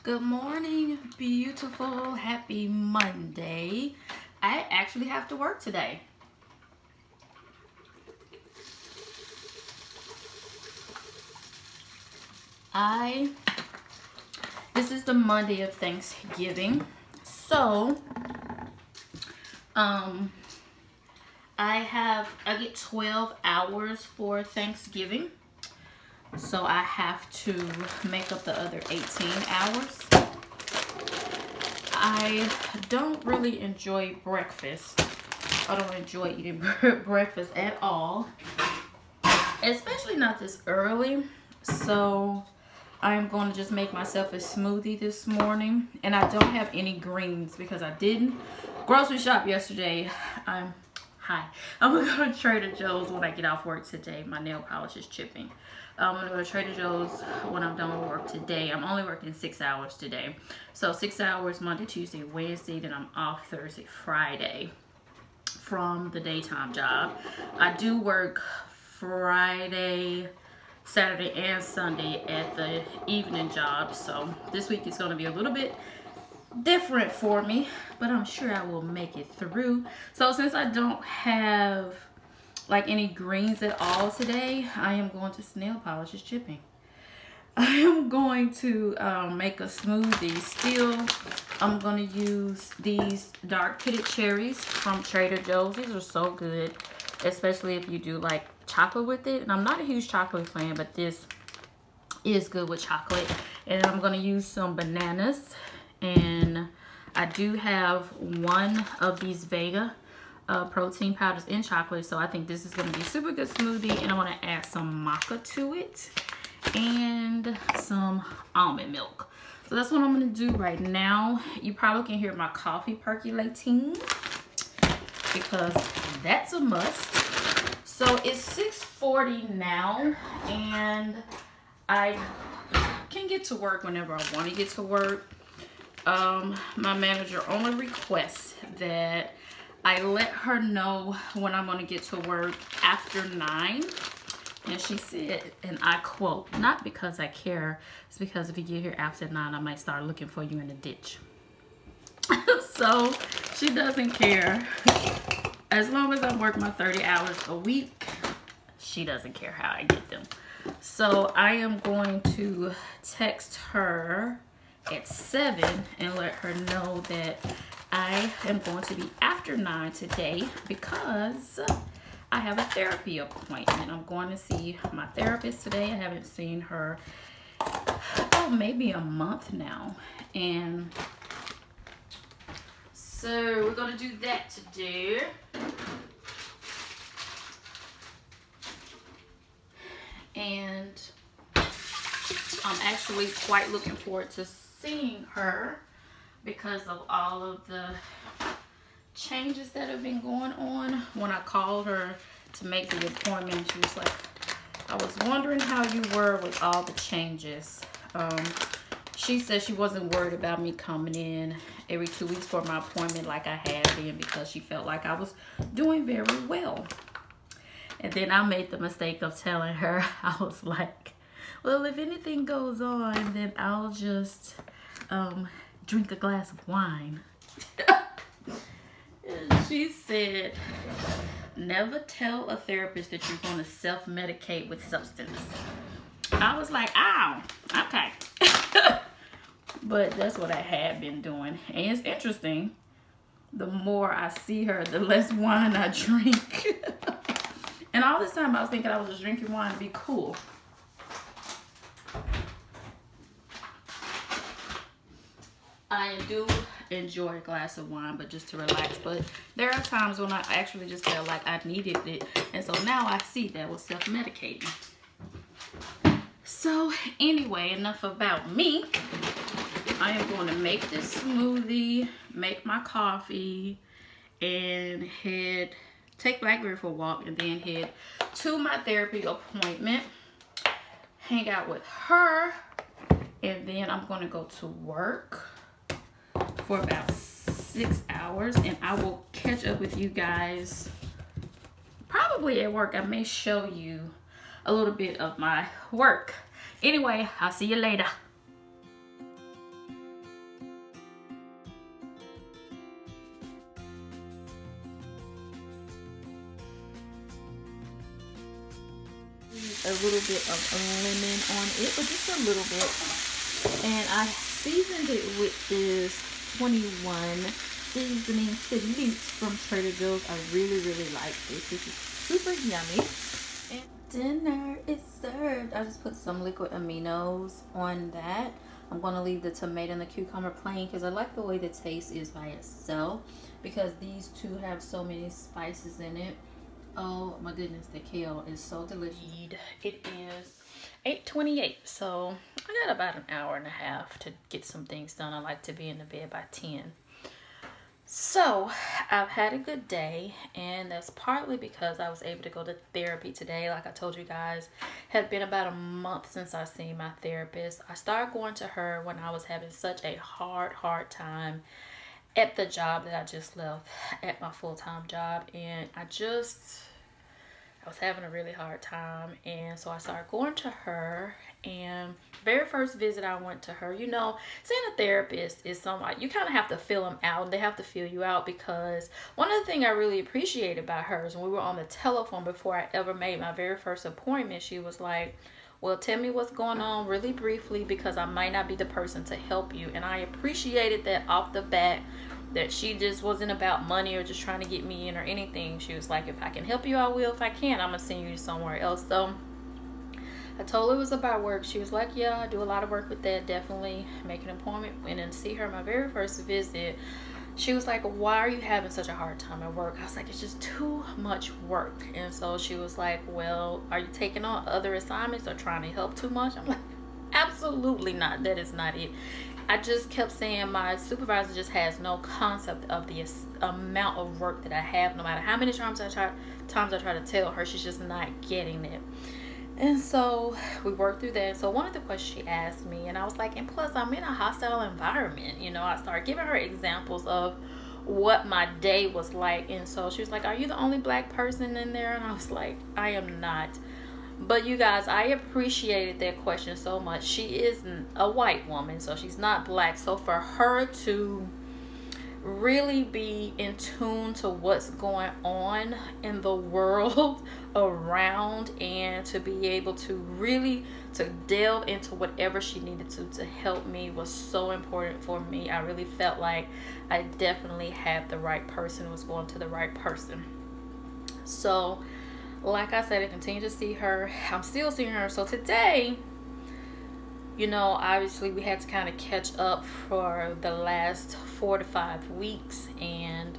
Good morning, beautiful. Happy Monday. I actually have to work today. This is the Monday of Thanksgiving. So, I get 12 hours for Thanksgiving. So I have to make up the other 18 hours. I don't really enjoy breakfast. I don't enjoy eating breakfast at all, especially not this early. So I'm going to just make myself a smoothie this morning. And I don't have any greens because I didn't grocery shop yesterday. I'm gonna go to Trader Joe's when I get off work today. My nail polish is chipping. I'm gonna go to Trader Joe's when I'm done with work today. I'm only working 6 hours today. So 6 hours Monday, Tuesday, Wednesday, then I'm off Thursday, Friday from the daytime job. I do work Friday, Saturday, and Sunday at the evening job. So this week is gonna be a little bit different for me, but I'm sure I will make it through. So since I don't have like any greens at all today, I am going to nail polish is chipping. I am going to make a smoothie. Still, I'm going to use these dark pitted cherries from Trader Joe's. These are so good, especially if you do like chocolate with it. And I'm not a huge chocolate fan, but this is good with chocolate. And I'm going to use some bananas. And I do have one of these Vega protein powders in chocolate, so I think this is going to be a super good smoothie. And I want to add some maca to it and some almond milk. So that's what I'm going to do right now. You probably can hear my coffee percolating because that's a must. So it's 6:40 now, and I can get to work whenever I want to get to work. My manager only requests that I let her know when I'm going to get to work after 9. And she said, and I quote, "Not because I care, it's because if you get here after 9, I might start looking for you in the ditch." So she doesn't care. As long as I work my 30 hours a week, she doesn't care how I get them. So I am going to text her at 7 and let her know that I am going to be after 9 today because I have a therapy appointment. I'm going to see my therapist today. I haven't seen her maybe a month now, and so we're going to do that today. And I'm actually quite looking forward to seeing her because of all of the changes that have been going on. When I called her to make the appointment, she was like, "I was wondering how you were with all the changes." She said she wasn't worried about me coming in every 2 weeks for my appointment like I had been because she felt like I was doing very well. And then I made the mistake of telling her, I was like, "Well, if anything goes on, then I'll just drink a glass of wine." And she said, "Never tell a therapist that you're going to self-medicate with substance." I was like, "Ow, okay." But that's what I had been doing. And it's interesting. The more I see her, the less wine I drink. And all this time I was thinking I was just drinking wine to be cool. I do enjoy a glass of wine, but just to relax. But there are times when I actually just felt like I needed it. And so now I see that was self-medicating. So anyway, enough about me. I am going to make this smoothie, make my coffee, and take Blackberry for a walk, and then head to my therapy appointment, hang out with her, and then I'm going to go to work for about 6 hours, and I will catch up with you guys probably at work. I may show you a little bit of my work. Anyway, I'll see you later. a little bit of lemon on it, but just a little bit. And I seasoned it with this 21 seasoning salute from Trader Joe's. I really like this. This is super yummy. And dinner is served. I just put some liquid aminos on that. I'm going to leave the tomato and the cucumber plain because I like the way the taste is by itself, because these two have so many spices in it. Oh my goodness, the kale is so delicious. It is 8:28, so I got about an hour and a half to get some things done. I like to be in the bed by 10. So I've had a good day, and that's partly because I was able to go to therapy today. Like I told you guys, it had been about a month since I seen my therapist. I started going to her when I was having such a hard time at the job that I just left, at my full-time job, and I was having a really hard time. And so I started going to her, and very first visit I went to her, you know, seeing a therapist is something you kind of have to fill them out. They have to fill you out, because one of the things I really appreciate about her is when we were on the telephone before I ever made my very first appointment, she was like, well, tell me what's going on really briefly, because I might not be the person to help you. And I appreciated that off the bat, that she just wasn't about money or just trying to get me in or anything. She was like, if I can help you, I will. If I can't, I'm gonna send you somewhere else. So I told her it was about work. She was like, yeah, I do a lot of work with that. Definitely make an appointment and then see her. My very first visit, she was like, why are you having such a hard time at work? I was like, it's just too much work. And so she was like, well, are you taking on other assignments or trying to help too much? I'm like, absolutely not. That is not it. I just kept saying my supervisor just has no concept of the amount of work that I have. No matter how many times I try to tell her, she's just not getting it. And so we worked through that. So one of the questions she asked me, and I was like, and plus I'm in a hostile environment. You know, I started giving her examples of what my day was like. And so she was like, are you the only black person in there? And I was like, I am not. But you guys, I appreciated that question so much. She is a white woman, so she's not black. So for her to really be in tune to what's going on in the world around, and to be able to really delve into whatever she needed to help me was so important for me. I really felt like I definitely had the right person, was going to the right person. So like I said, I continue to see her. I'm still seeing her. So today, you know, obviously we had to kind of catch up for the last 4 to 5 weeks. And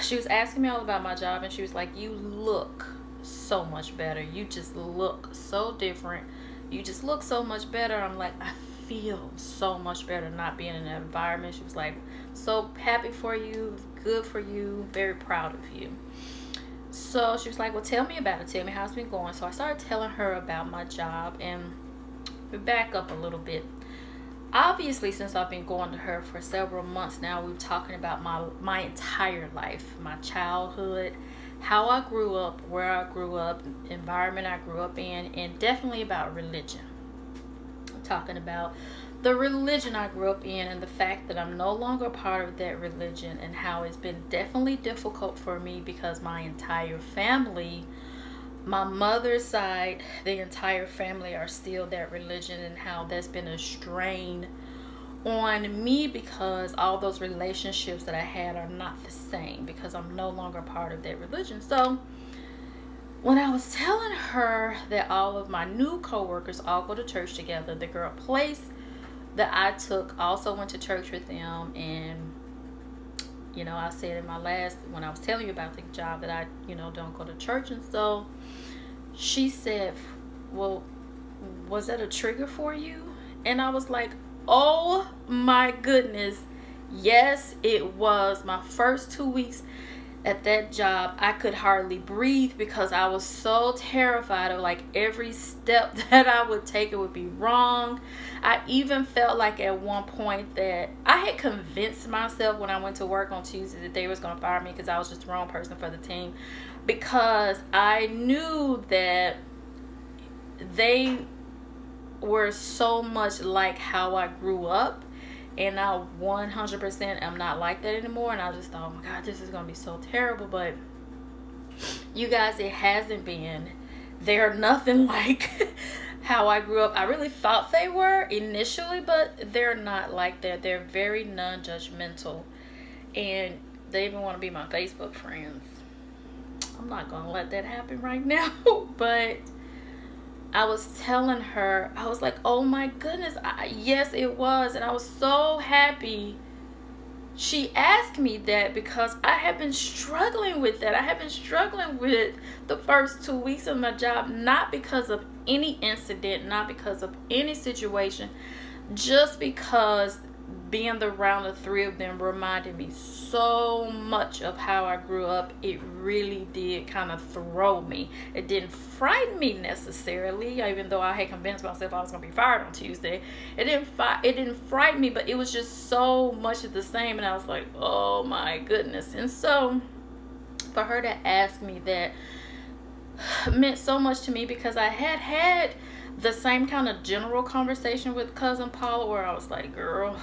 she was asking me all about my job. And she was like, you look so much better. You just look so different. You just look so much better. I'm like, I feel so much better not being in that environment. She was like, so happy for you. Good for you. Very proud of you. So she was like, well, tell me about it. Tell me how it's been going. So I started telling her about my job, and we back up a little bit. Obviously, since I've been going to her for several months now, we've talking about my entire life, my childhood, how I grew up, where I grew up, environment I grew up in, and definitely about religion. I'm talking about the religion I grew up in, and the fact that I'm no longer part of that religion, and how it's been definitely difficult for me because my entire family, my mother's side, the entire family are still that religion, and how that's been a strain on me because all those relationships that I had are not the same because I'm no longer part of that religion. So when I was telling her that all of my new co-workers all go to church together, the girl place that I took also went to church with them, and you know, I said in my last, when I was telling you about the job, that I, you know, don't go to church. And so she said, well, was that a trigger for you? And I was like, oh my goodness, yes it was. My first 2 weeks at that job, I could hardly breathe because I was so terrified of like every step that I would take, it would be wrong. I even felt like at one point that I had convinced myself when I went to work on Tuesday that they was going to fire me because I was just the wrong person for the team, because I knew that they were so much like how I grew up. And I 100% am not like that anymore. And I just thought, oh my God, this is going to be so terrible. But you guys, it hasn't been. they're nothing like how I grew up. I really thought they were initially, but they're not like that. They're very non-judgmental, and they even want to be my Facebook friends. I'm not gonna let that happen right now. But I was telling her, I was like, oh my goodness, yes it was. And I was so happy she asked me that, because I have been struggling with that. I have been struggling with the first 2 weeks of my job, not because of any incident, not because of any situation, just because being around the three of them reminded me so much of how I grew up. It really did kind of throw me. It didn't frighten me necessarily, even though I had convinced myself I was going to be fired on Tuesday. It didn't frighten me, but it was just so much of the same, and I was like, oh my goodness. And so for her to ask me that meant so much to me, because I had the same kind of general conversation with cousin Paula, where I was like, girl,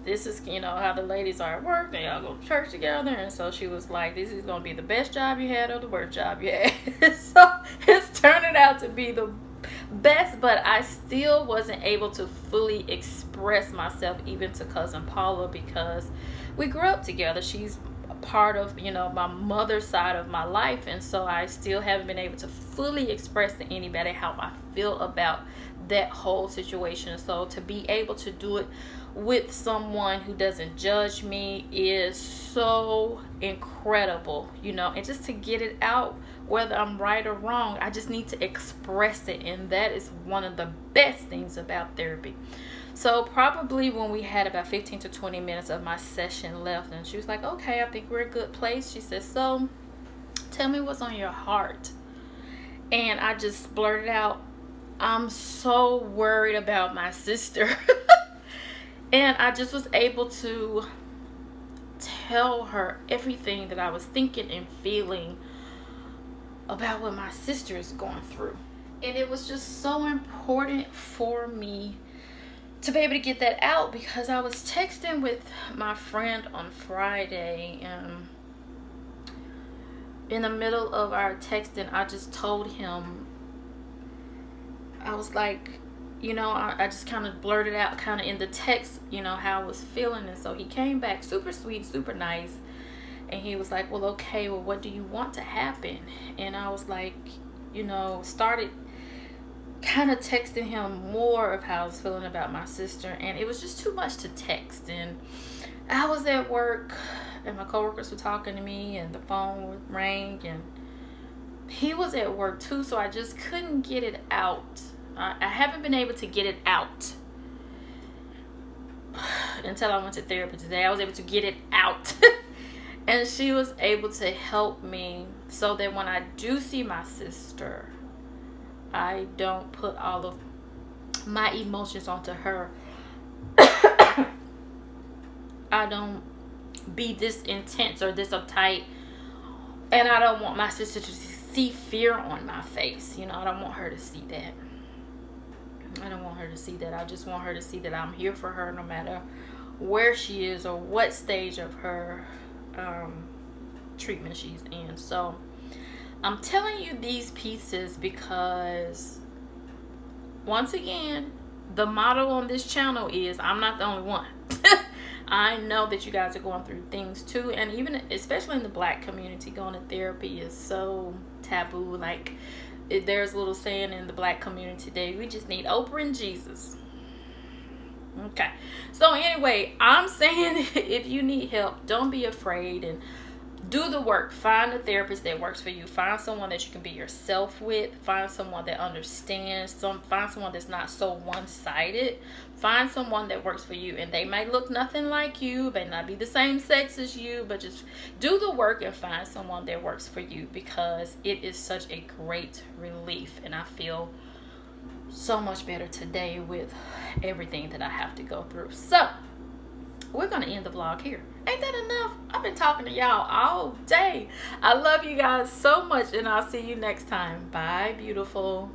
this is, you know, how the ladies are at work. They all go to church together. And so she was like, this is going to be the best job you had or the worst job you had. So it's turning out to be the best, but I still wasn't able to fully express myself even to cousin Paula, because we grew up together. She's a part of, you know, my mother's side of my life, and so I still haven't been able to fully express to anybody how I feel about that whole situation. So to be able to do it with someone who doesn't judge me is so incredible, you know. And just to get it out, whether I'm right or wrong, I just need to express it, and that is one of the best things about therapy. So probably when we had about 15 to 20 minutes of my session left, and she was like, okay, I think we're a good place. She said, so tell me what's on your heart. And I just blurted out, I'm so worried about my sister. And I just was able to tell her everything that I was thinking and feeling about what my sister is going through. And it was just so important for me to be able to get that out, because I was texting with my friend on Friday, and in the middle of our texting, I just told him, I was like, you know, I just kind of blurted out kind of in the text, you know, how I was feeling. And so he came back super sweet, super nice. And he was like, well, okay, well, what do you want to happen? And I was like, you know, started kind of texting him more of how I was feeling about my sister. And it was just too much to text. And I was at work, and my coworkers were talking to me, and the phone rang, and he was at work too. So I just couldn't get it out. I haven't been able to get it out until I went to therapy today. I was able to get it out. And she was able to help me so that when I do see my sister, I don't put all of my emotions onto her. I don't be this intense or this uptight. And I don't want my sister to see fear on my face. You know, I don't want her to see that. I don't want her to see that. I just want her to see that I'm here for her no matter where she is or what stage of her treatment she's in. So I'm telling you these pieces because, once again, the motto on this channel is I'm not the only one. I know that you guys are going through things too, and even especially in the Black community, going to therapy is so taboo. Like, there's a little saying in the Black community today, we just need Oprah and Jesus. Okay, so anyway, I'm saying if you need help, don't be afraid and do the work. Find a therapist that works for you. Find someone that you can be yourself with. Find someone that understands. Find someone that's not so one-sided. Find someone that works for you, and they might look nothing like you, may not be the same sex as you, but just do the work and find someone that works for you, because it is such a great relief. And I feel so much better today with everything that I have to go through. So we're gonna end the vlog here. Ain't that enough? I've been talking to y'all all day. I love you guys so much, and I'll see you next time. Bye, beautiful.